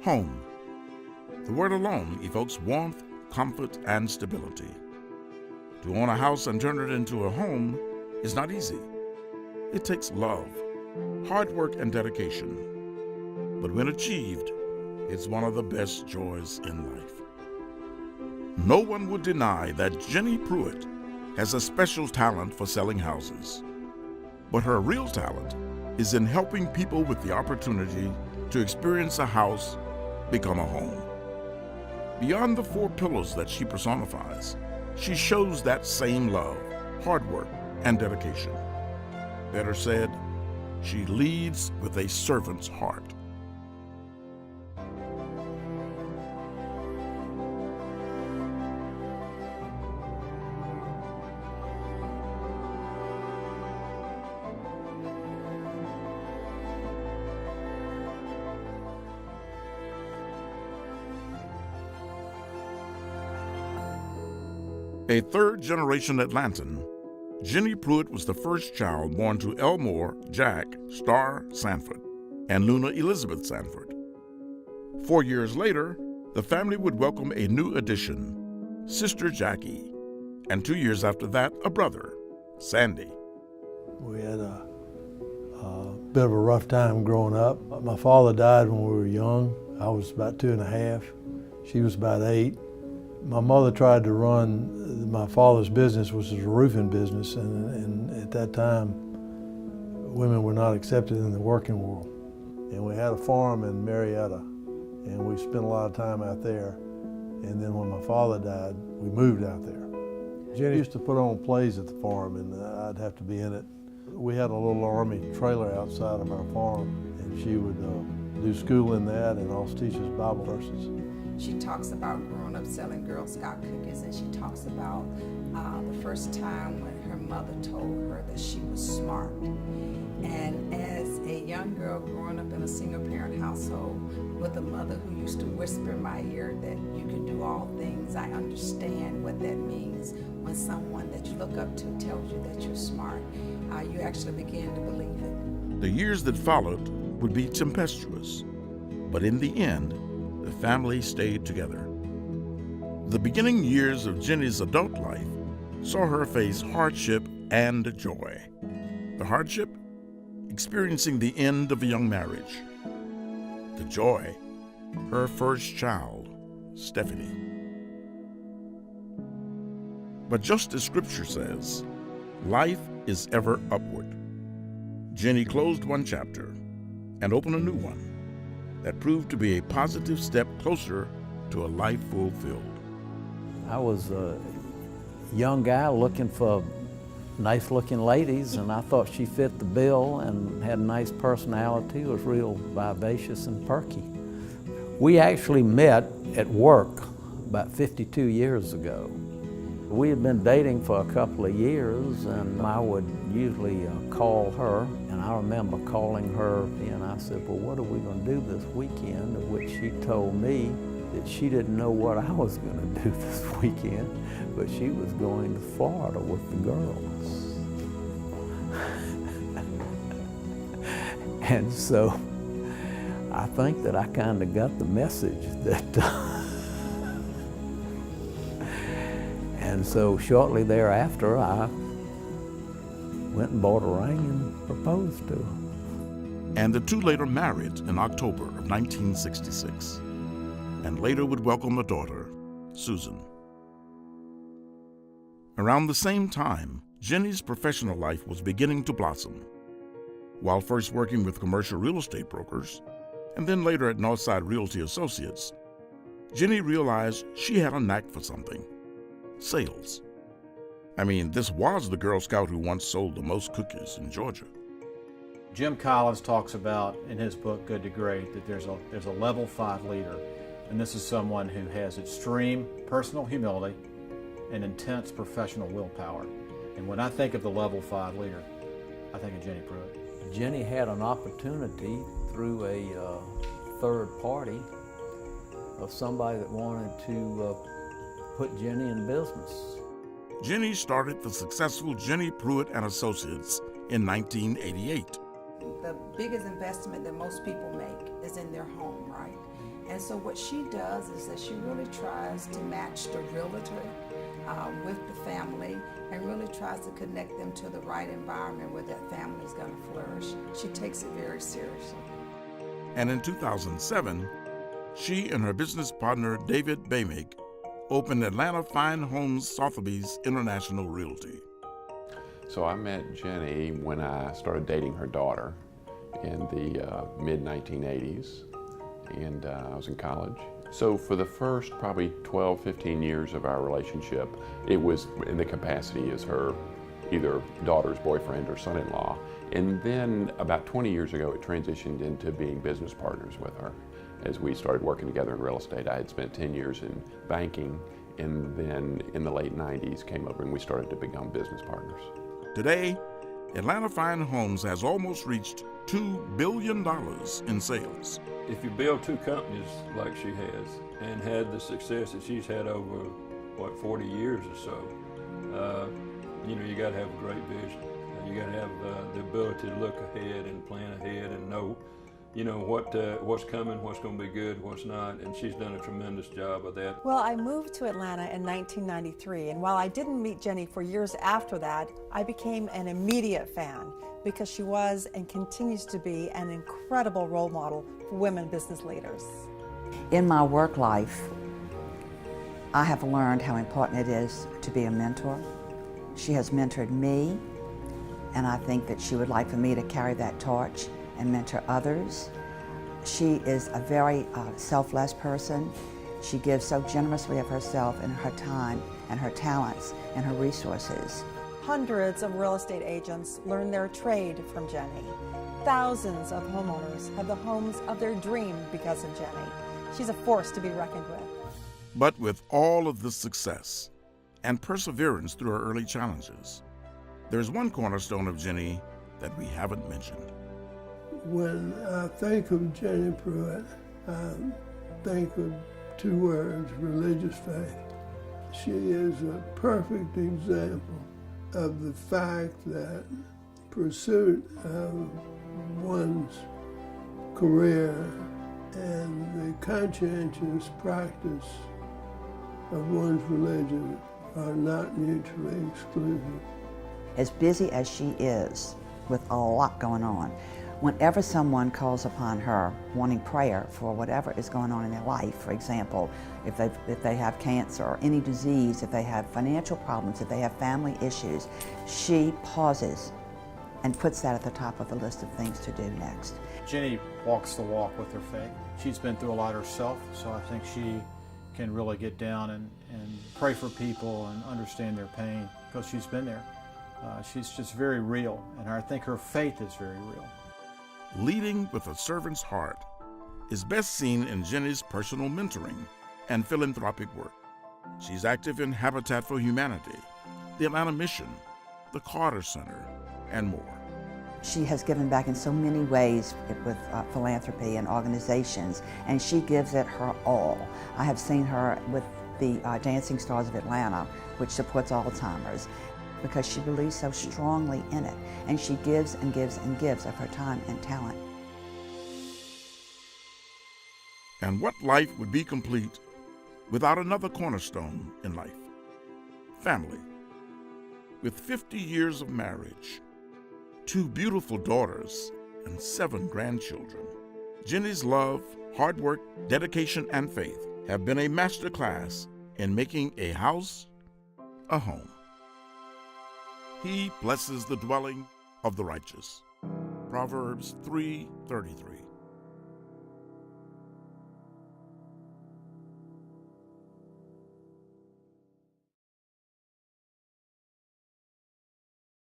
Home. The word alone evokes warmth, comfort, and stability. To own a house and turn it into a home is not easy. It takes love, hard work, and dedication. But when achieved, it's one of the best joys in life. No one would deny that Jenny Pruitt has a special talent for selling houses. But her real talent is in helping people with the opportunity to experience a house become a home. Beyond the four pillars that she personifies, she shows that same love, hard work, and dedication. Better said, she leads with a servant's heart. A third-generation Atlantan, Jenny Pruitt was the first child born to Elmore Jack Starr Sanford and Luna Elizabeth Sanford. 4 years later, the family would welcome a new addition, Sister Jackie, and 2 years after that, a brother, Sandy. We had a bit of a rough time growing up. My father died when we were young. I was about 2.5. She was about 8. My mother tried to run my father's business, which was a roofing business, and at that time, women were not accepted in the working world. And we had a farm in Marietta, and we spent a lot of time out there. And then when my father died, we moved out there. Jenny used to put on plays at the farm, and I'd have to be in it. We had a little Army trailer outside of our farm, and she would do school in that and also teach us Bible verses. She talks about growing up selling Girl Scout cookies, and she talks about the first time when her mother told her that she was smart. And as a young girl growing up in a single-parent household with a mother who used to whisper in my ear that you can do all things, I understand what that means when someone that you look up to tells you that you're smart. You actually begin to believe it. The years that followed would be tempestuous, but in the end, the family stayed together. The beginning years of Jenny's adult life saw her face hardship and joy. The hardship, experiencing the end of a young marriage. The joy, her first child, Stephanie. But just as Scripture says, life is ever upward. Jenny closed one chapter and opened a new one that proved to be a positive step closer to a life fulfilled. I was a young guy looking for nice-looking ladies, and I thought she fit the bill and had a nice personality, was real vivacious and perky. We actually met at work about 52 years ago. We had been dating for a couple of years, and I would usually call her, and I remember calling her, and I said, well, what are we going to do this weekend? Of which she told me that she didn't know what I was going to do this weekend, but she was going to Florida with the girls. And so I think that I kind of got the message that and so shortly thereafter, I went and bought a ring and proposed to her. And the two later married in October of 1966, and later would welcome a daughter, Susan. Around the same time, Jenny's professional life was beginning to blossom. While first working with commercial real estate brokers, and then later at Northside Realty Associates, Jenny realized she had a knack for something: sales. I mean, this was the Girl Scout who once sold the most cookies in Georgia. Jim Collins talks about in his book Good to Great that there's a level 5 leader, and this is someone who has extreme personal humility and intense professional willpower. And when I think of the level 5 leader, I think of Jenny Pruitt. Jenny had an opportunity through a third party of somebody that wanted to put Jenny in business. Jenny started the successful Jenny Pruitt and Associates in 1988. The biggest investment that most people make is in their home, right? And so what she does is that she really tries to match the realtor with the family and really tries to connect them to the right environment where that family is going to flourish. She takes it very seriously. And in 2007, she and her business partner, David Bamick, opened Atlanta Fine Homes Sotheby's International Realty. So I met Jenny when I started dating her daughter in the mid-1980s, and I was in college. So for the first probably 12, 15 years of our relationship, it was in the capacity as her either daughter's boyfriend or son-in-law. And then about 20 years ago, it transitioned into being business partners with her. As we started working together in real estate, I had spent 10 years in banking, and then in the late 90s came over and we started to become business partners. Today, Atlanta Fine Homes has almost reached $2 billion in sales. If you build two companies like she has and had the success that she's had over, 40 years or so, you got to have a great vision. You got to have the ability to look ahead and plan ahead and know, what's coming, what's going to be good, what's not, and she's done a tremendous job of that. Well, I moved to Atlanta in 1993, and while I didn't meet Jenny for years after that, I became an immediate fan because she was and continues to be an incredible role model for women business leaders. In my work life, I have learned how important it is to be a mentor. She has mentored me, and I think that she would like for me to carry that torch and mentor others. She is a very selfless person. She gives so generously of herself and her time and her talents and her resources. Hundreds of real estate agents learn their trade from Jenny. Thousands of homeowners have the homes of their dream because of Jenny. She's a force to be reckoned with. But with all of the success and perseverance through her early challenges, there's one cornerstone of Jenny that we haven't mentioned. When I think of Jenny Pruitt, I think of two words: religious faith. She is a perfect example of the fact that pursuit of one's career and the conscientious practice of one's religion are not mutually exclusive. As busy as she is, with a lot going on, whenever someone calls upon her wanting prayer for whatever is going on in their life, for example, if they have cancer or any disease, if they have financial problems, if they have family issues, she pauses and puts that at the top of the list of things to do next. Jenny walks the walk with her faith. She's been through a lot herself, so I think she can really get down and pray for people and understand their pain because she's been there. She's just very real, and I think her faith is very real. Leading with a servant's heart is best seen in Jenny's personal mentoring and philanthropic work. She's active in Habitat for Humanity, the Atlanta Mission, the Carter Center, and more. She has given back in so many ways with philanthropy and organizations, and she gives it her all. I have seen her with the Dancing Stars of Atlanta, which supports Alzheimer's, because she believes so strongly in it, and she gives and gives and gives of her time and talent. And what life would be complete without another cornerstone in life? Family. With 50 years of marriage, 2 beautiful daughters, and 7 grandchildren, Jenny's love, hard work, dedication, and faith have been a master class in making a house a home. He blesses the dwelling of the righteous. Proverbs 3:33.